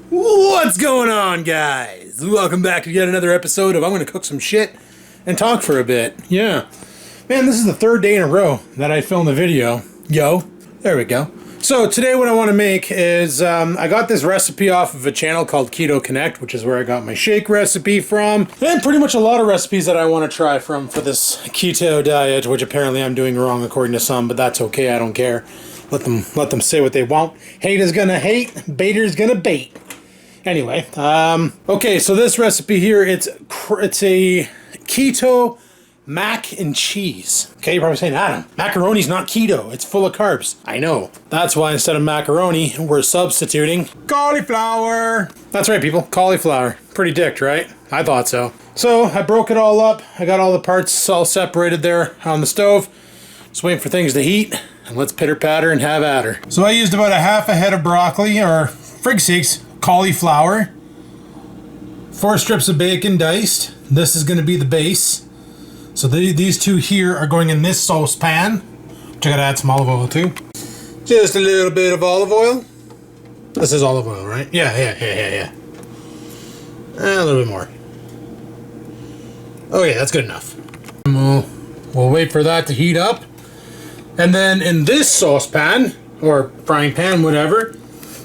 What's going on, guys? Welcome back to yet another episode of I'm gonna cook some shit and talk for a bit. Yeah. Man, this is the third day in a row that I filmed a video. There we go. So today what I want to make is, I got this recipe off of a channel called Keto Connect, which is where I got my shake recipe from, and pretty much a lot of recipes that I want to try from for this keto diet, which apparently I'm doing wrong according to some, but that's okay, I don't care. Let them say what they want. Hate is gonna hate, baiter's gonna bait. Anyway, okay, so this recipe here, it's a Keto Mac and Cheese. Okay, you're probably saying, Adam, macaroni's not keto, it's full of carbs. I know. That's why instead of macaroni, we're substituting cauliflower. That's right, people, cauliflower. Pretty dicked, right? I thought so. So, I broke it all up. I got all the parts all separated there on the stove. Just waiting for things to heat, and let's pitter patter and have at her. So I used about a half a head of broccoli, or frig sakes, cauliflower. 4 strips of bacon diced. This is going to be the base. So these two here are going in this saucepan, which I gotta add some olive oil to. Just a little bit of olive oil. This is olive oil, right? Yeah. And a little bit more. Okay, that's good enough. We'll wait for that to heat up. And then in this saucepan, or frying pan, whatever,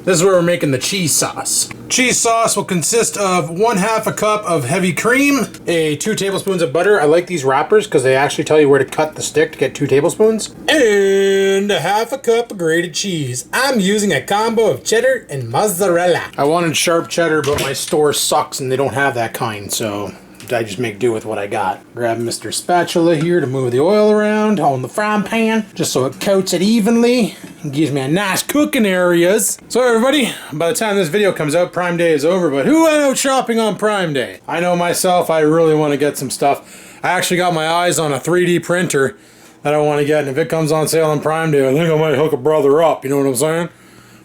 this is where we're making the cheese sauce. Cheese sauce will consist of 1/2 a cup of heavy cream, 2 tablespoons of butter. I like these wrappers because they actually tell you where to cut the stick to get 2 tablespoons. And 1/2 a cup of grated cheese. I'm using a combo of cheddar and mozzarella. I wanted sharp cheddar, but my store sucks and they don't have that kind, so I just make do with what I got. Grab Mr. Spatula here to move the oil around on the frying pan, just so it coats it evenly and gives me a nice cooking areas. So everybody, by the time this video comes out, Prime Day is over, but who went out shopping on Prime Day? I know myself, I really want to get some stuff. I actually got my eyes on a 3D printer that I want to get, and if it comes on sale on Prime Day, I think I might hook a brother up, you know what I'm saying?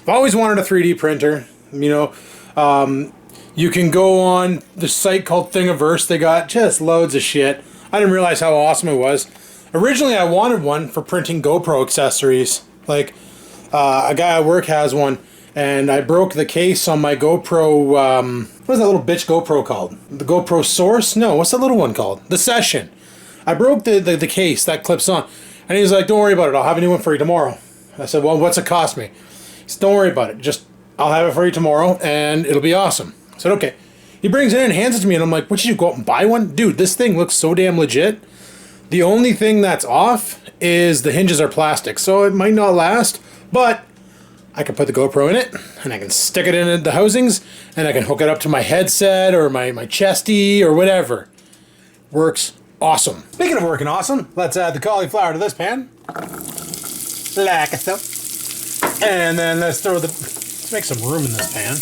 I've always wanted a 3D printer, you know. You can go on the site called Thingiverse. They got just loads of shit. I didn't realize how awesome it was. Originally, I wanted one for printing GoPro accessories. Like, a guy at work has one, and I broke the case on my GoPro, what's that little bitch GoPro called? The GoPro Source? No, what's that little one called? The Session. I broke the case that clips on. And he was like, don't worry about it, I'll have a new one for you tomorrow. I said, well, what's it cost me? He said, don't worry about it, I'll have it for you tomorrow, and it'll be awesome. I said, okay. He brings it in and hands it to me, and I'm like, what, did you go out and buy one? Dude, this thing looks so damn legit. The only thing that's off is the hinges are plastic, so it might not last, but I can put the GoPro in it, and I can stick it in the housings, and I can hook it up to my headset, or my chesty, or whatever. Works awesome. Speaking of working awesome, let's add the cauliflower to this pan. Like so. And then let's make some room in this pan.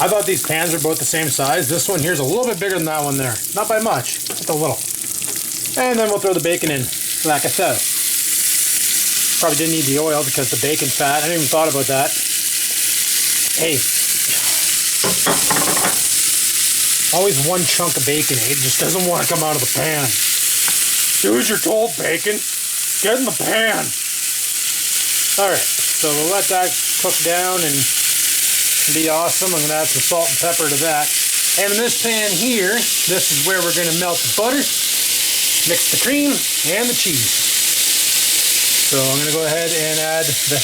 I thought these pans are both the same size. This one here's a little bit bigger than that one there. Not by much, just a little. And then we'll throw the bacon in, like so. Probably didn't need the oil because the bacon's fat. I didn't even thought about that. Hey. Always one chunk of bacon, eh? It just doesn't want to come out of the pan. Do as you're told, bacon. Get in the pan. Alright, so we'll let that cook down and be awesome. I'm going to add some salt and pepper to that. And in this pan here, this is where we're going to melt the butter, mix the cream, and the cheese. So I'm going to go ahead and add the,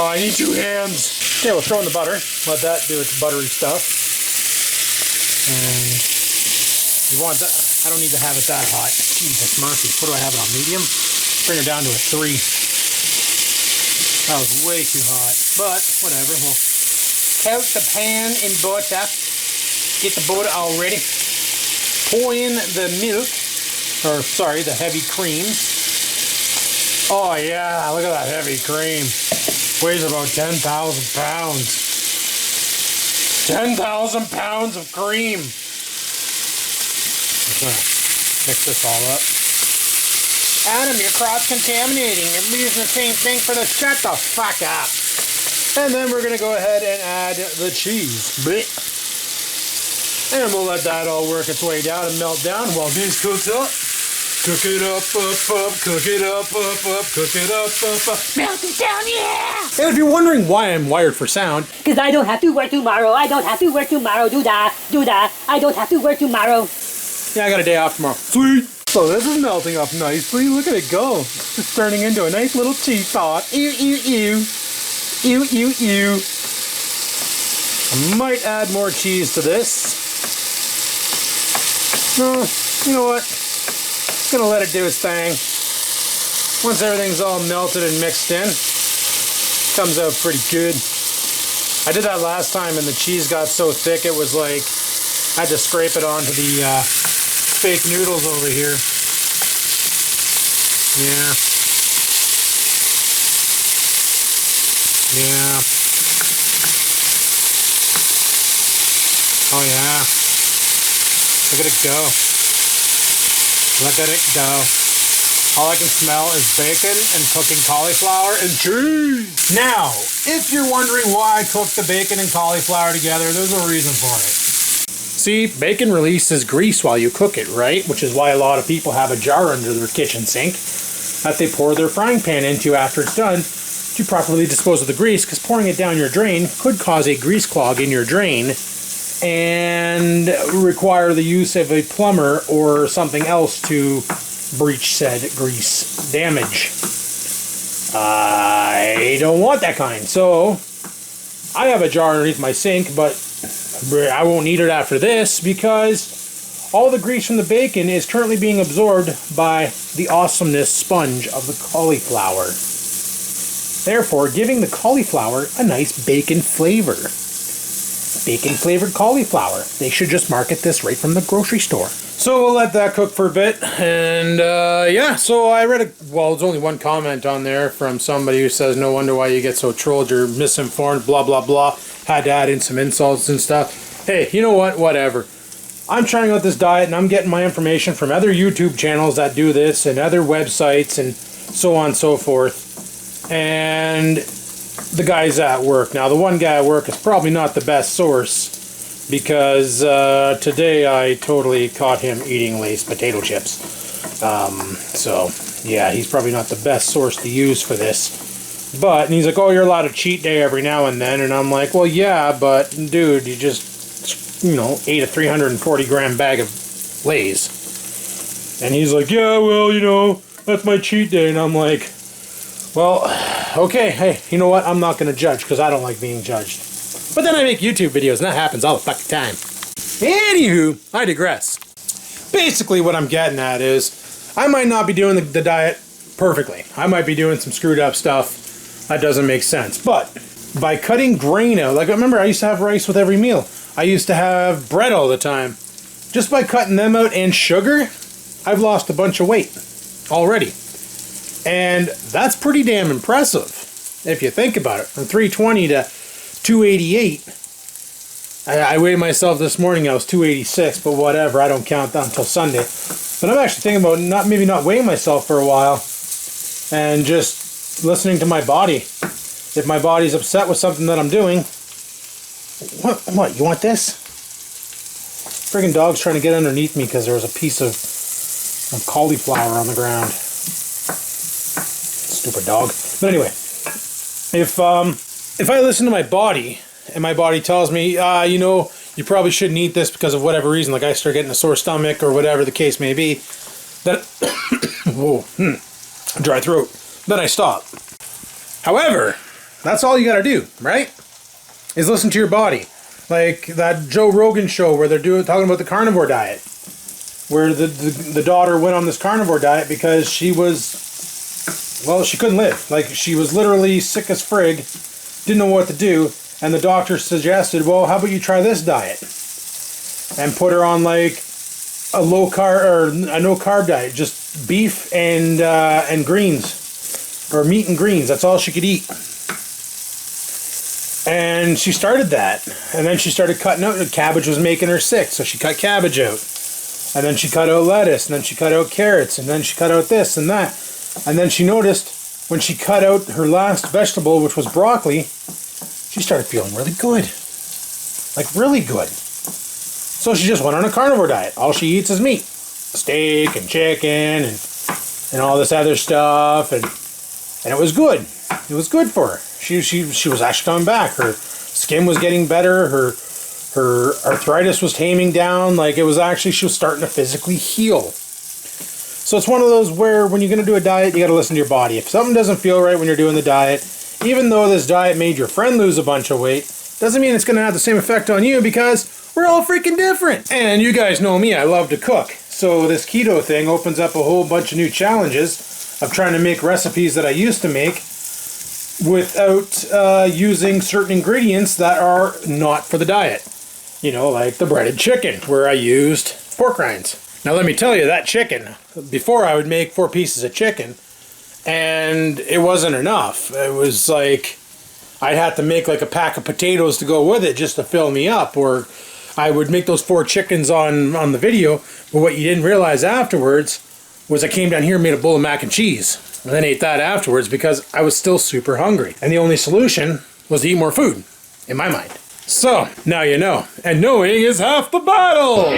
I need 2 hands. Okay, we'll throw in the butter. Let that do its buttery stuff. And you want that, I don't need to have it that hot. Jesus mercy, what do I have it on, medium? Bring it down to a 3. That was way too hot, but whatever. We'll coat the pan in butter. Get the butter all ready. Pour in the milk, or sorry, the heavy cream. Oh yeah, look at that heavy cream. Weighs about 10,000 pounds. 10,000 pounds of cream. Mix this all up. Adam, your cross-contaminating. You're using the same thing for the... Shut the fuck up. And then we're going to go ahead and add the cheese. Blech. And we'll let that all work its way down and melt down while these cooks up. Cook it up, cook it up, cook it up. Melt it down, yeah! And if you're wondering why I'm wired for sound, Because I don't have to work tomorrow. I don't have to work tomorrow. Do that. I don't have to work tomorrow. yeah, I got a day off tomorrow. Sweet. So this is melting up nicely. Look at it go. It's turning into a nice little cheese sauce. Ew, ew, ew. Ew, ew, ew. I might add more cheese to this. No, you know what? Just gonna let it do its thing. Once everything's all melted and mixed in, comes out pretty good. I did that last time and the cheese got so thick it was like I had to scrape it onto the fake noodles over here. Yeah. Yeah. Oh yeah. Look at it go. Look at it go. All I can smell is bacon and cooking cauliflower and cheese. Now, if you're wondering why I cook the bacon and cauliflower together, there's a reason for it. See, bacon releases grease while you cook it, right? Which is why a lot of people have a jar under their kitchen sink that they pour their frying pan into after it's done to properly dispose of the grease, because pouring it down your drain could cause a grease clog in your drain and require the use of a plumber or something else to breach said grease damage. I don't want that kind, so I have a jar underneath my sink, but I won't need it after this because all the grease from the bacon is currently being absorbed by the awesomeness sponge of the cauliflower, therefore giving the cauliflower a nice bacon flavor. Bacon flavored cauliflower. They should just market this right from the grocery store. So we'll let that cook for a bit, and yeah, so I read there's only one comment on there from somebody who says, no wonder why you get so trolled, you're misinformed, blah blah blah, had to add in some insults and stuff. Hey, you know what, whatever. I'm trying out this diet and I'm getting my information from other YouTube channels that do this and other websites and so on and so forth, and the guys at work. Now the one guy at work is probably not the best source, because today I totally caught him eating Lay's potato chips. So yeah, he's probably not the best source to use for this. But, and he's like, oh, you're allowed to cheat day every now and then. And I'm like, well, yeah, but dude, you just, you know, ate a 340 gram bag of Lay's. And he's like, yeah, well, you know, that's my cheat day. And I'm like, well, okay, hey, you know what? I'm not going to judge because I don't like being judged. But then I make YouTube videos, and that happens all the fucking time. Anywho, I digress. Basically, what I'm getting at is, I might not be doing the diet perfectly. I might be doing some screwed up stuff that doesn't make sense. But by cutting grain out, like remember, I used to have rice with every meal. I used to have bread all the time. Just by cutting them out and sugar, I've lost a bunch of weight already. And that's pretty damn impressive, if you think about it. From 320 to 288. I weighed myself this morning, I was 286, but whatever, I don't count that until Sunday. But I'm actually thinking about maybe not weighing myself for a while and just listening to my body. If my body's upset with something that I'm doing, what, you want this? Friggin' dog's trying to get underneath me because there was a piece of cauliflower on the ground. Stupid dog. But anyway, if I listen to my body and my body tells me, you know, you probably shouldn't eat this because of whatever reason, like I start getting a sore stomach or whatever the case may be, then whoa, dry throat, then I stop. However, that's all you gotta do, right? Is listen to your body. Like that Joe Rogan show where they're talking about the carnivore diet, where the daughter went on this carnivore diet because she was, well, she couldn't live. Like, she was literally sick as frig, didn't know what to do, and the doctor suggested, well, how about you try this diet? And put her on, like, a low-carb, or a no-carb diet, just beef and greens, or meat and greens, that's all she could eat. And she started that, and then she started cutting out, cabbage was making her sick, so she cut cabbage out. And then she cut out lettuce, and then she cut out carrots, and then she cut out this and that. And then she noticed when she cut out her last vegetable, which was broccoli, she started feeling really good. Like really good. So she just went on a carnivore diet. All she eats is meat. steak and chicken and all this other stuff, and it was good. It was good for her. She was actually coming back. Her skin was getting better. Her arthritis was taming down. Like, it was actually, she was starting to physically heal. So it's one of those where when you're going to do a diet, you got to listen to your body. If something doesn't feel right when you're doing the diet, even though this diet made your friend lose a bunch of weight, doesn't mean it's going to have the same effect on you, because we're all freaking different. And you guys know me, I love to cook. So this keto thing opens up a whole bunch of new challenges of trying to make recipes that I used to make without using certain ingredients that are not for the diet. You know, like the breaded chicken, where I used pork rinds. Now let me tell you, that chicken, before I would make 4 pieces of chicken, and it wasn't enough. It was like, I'd have to make like a pack of potatoes to go with it just to fill me up, or I would make those 4 chickens on the video, but what you didn't realize afterwards was I came down here and made a bowl of mac and cheese, and then ate that afterwards because I was still super hungry. And the only solution was to eat more food, in my mind. So, now you know. And knowing is half the battle!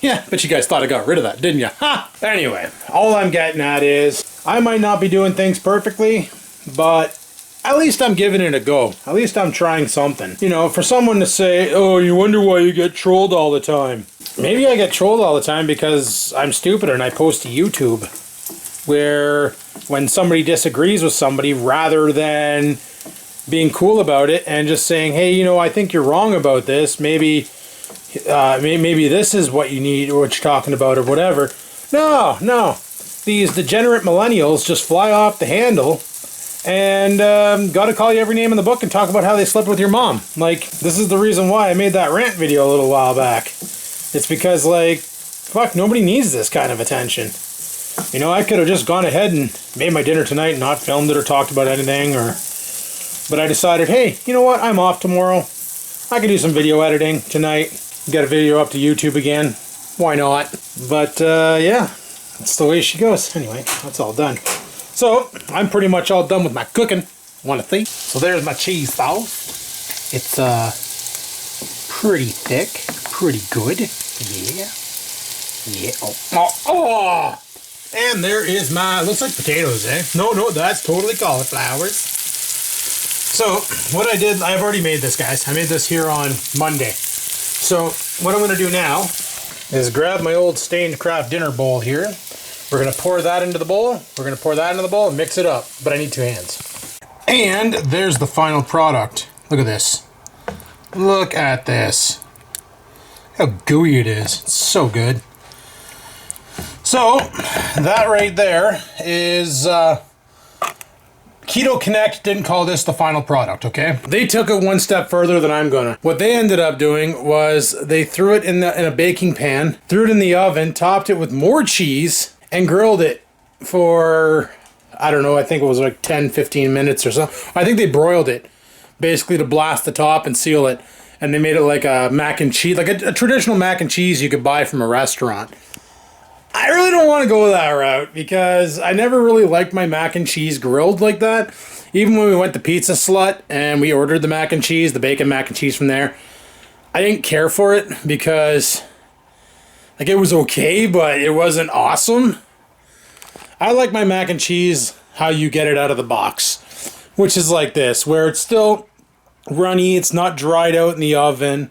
Yeah, but you guys thought I got rid of that, didn't you? Ha! Anyway, all I'm getting at is, I might not be doing things perfectly, but at least I'm giving it a go. At least I'm trying something. You know, for someone to say, oh, you wonder why you get trolled all the time. Maybe I get trolled all the time because I'm stupider and I post to YouTube, where when somebody disagrees with somebody, rather than being cool about it and just saying, hey, you know, I think you're wrong about this, maybe this is what you need or what you're talking about or whatever. No. These degenerate millennials just fly off the handle and gotta call you every name in the book and talk about how they slept with your mom. Like, this is the reason why I made that rant video a little while back. It's because, like, fuck, nobody needs this kind of attention. You know, I could have just gone ahead and made my dinner tonight and not filmed it or talked about anything, but I decided, hey, you know what, I'm off tomorrow. I can do some video editing tonight. Get a video up to YouTube again. Why not? But, yeah, that's the way she goes. Anyway, that's all done. So, I'm pretty much all done with my cooking. Want to see? So there's my cheese sauce. It's, pretty thick. Pretty good. Yeah. Oh! And there is my, looks like potatoes, eh? No, that's totally cauliflowers. So, what I did, I've already made this, guys. I made this here on Monday. So, what I'm going to do now is grab my old stained craft dinner bowl here. We're going to pour that into the bowl. We're going to pour that into the bowl and mix it up. But I need 2 hands. And there's the final product. Look at this. Look at this. How gooey it is. It's so good. So, that right there is... Keto Connect didn't call this the final product, okay? They took it one step further than I'm gonna. What they ended up doing was they threw it in a baking pan, threw it in the oven, topped it with more cheese, and grilled it for, I don't know, I think it was like 10, 15 minutes or so. I think they broiled it, basically to blast the top and seal it. And they made it like a mac and cheese, like a traditional mac and cheese you could buy from a restaurant. I really don't want to go that route because I never really liked my mac and cheese grilled like that. Even when we went to Pizza Slut and we ordered the mac and cheese, the bacon mac and cheese from there, I didn't care for it because, like, it was okay, but it wasn't awesome. I like my mac and cheese how you get it out of the box, which is like this, where it's still runny, it's not dried out in the oven,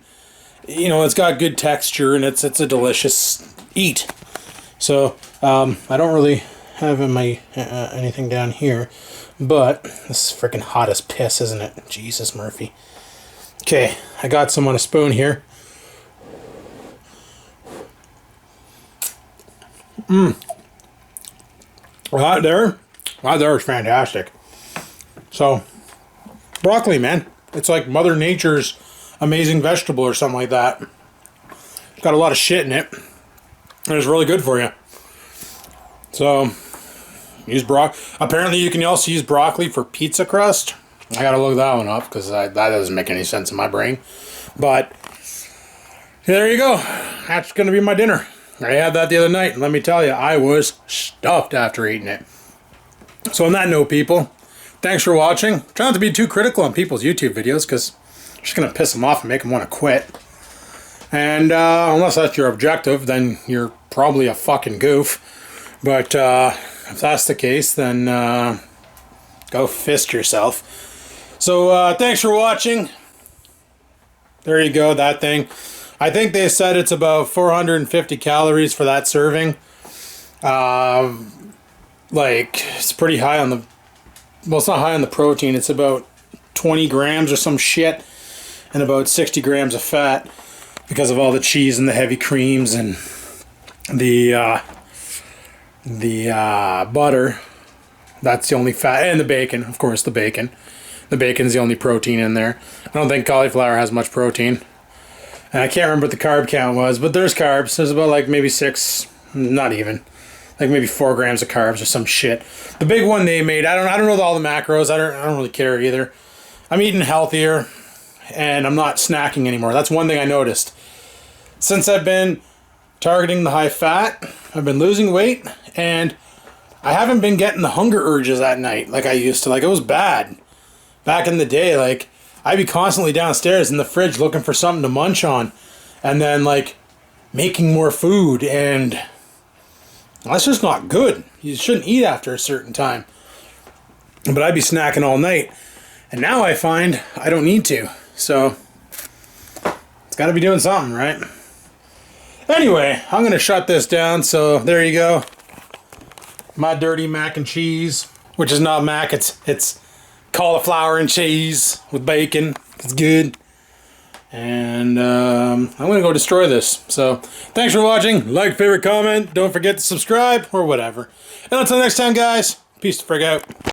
you know, it's got good texture, and it's a delicious eat. So, I don't really have in my anything down here, but this is freaking hot as piss, isn't it? Jesus, Murphy. Okay, I got some on a spoon here. Well, that there is fantastic. So, broccoli, man. It's like Mother Nature's amazing vegetable or something like that. It's got a lot of shit in it. And it's really good for you. So, use broccoli. Apparently, you can also use broccoli for pizza crust. I gotta look that one up because that doesn't make any sense in my brain. But, there you go. That's gonna be my dinner. I had that the other night, and let me tell you, I was stuffed after eating it. So, on that note, people, thanks for watching. Try not to be too critical on people's YouTube videos because it's just gonna piss them off and make them want to quit. And unless that's your objective, then you're probably a fucking goof. But if that's the case, then go fist yourself. So thanks for watching. There you go, that thing. I think they said it's about 450 calories for that serving. Like, it's pretty high on the... Well, it's not high on the protein. It's about 20 grams or some shit. And about 60 grams of fat. Because of all the cheese and the heavy creams and the butter. That's the only fat. And the bacon, of course, the bacon. The bacon's the only protein in there. I don't think cauliflower has much protein. And I can't remember what the carb count was, but there's carbs. There's about like maybe 6, not even. Like maybe 4 grams of carbs or some shit. The big one they made, I don't know all the macros. I don't really care either. I'm eating healthier and I'm not snacking anymore. That's one thing I noticed. Since I've been targeting the high fat, I've been losing weight, and I haven't been getting the hunger urges at night like I used to. Like, it was bad. Back in the day, like, I'd be constantly downstairs in the fridge looking for something to munch on, and then, like, making more food, and that's just not good. You shouldn't eat after a certain time. But I'd be snacking all night, and now I find I don't need to, so it's got to be doing something, right? Anyway, I'm going to shut this down, so there you go. My dirty mac and cheese, which is not mac, it's cauliflower and cheese with bacon. It's good. And I'm going to go destroy this. So, thanks for watching. Like, favorite, comment. Don't forget to subscribe or whatever. And until next time, guys, peace the frig out.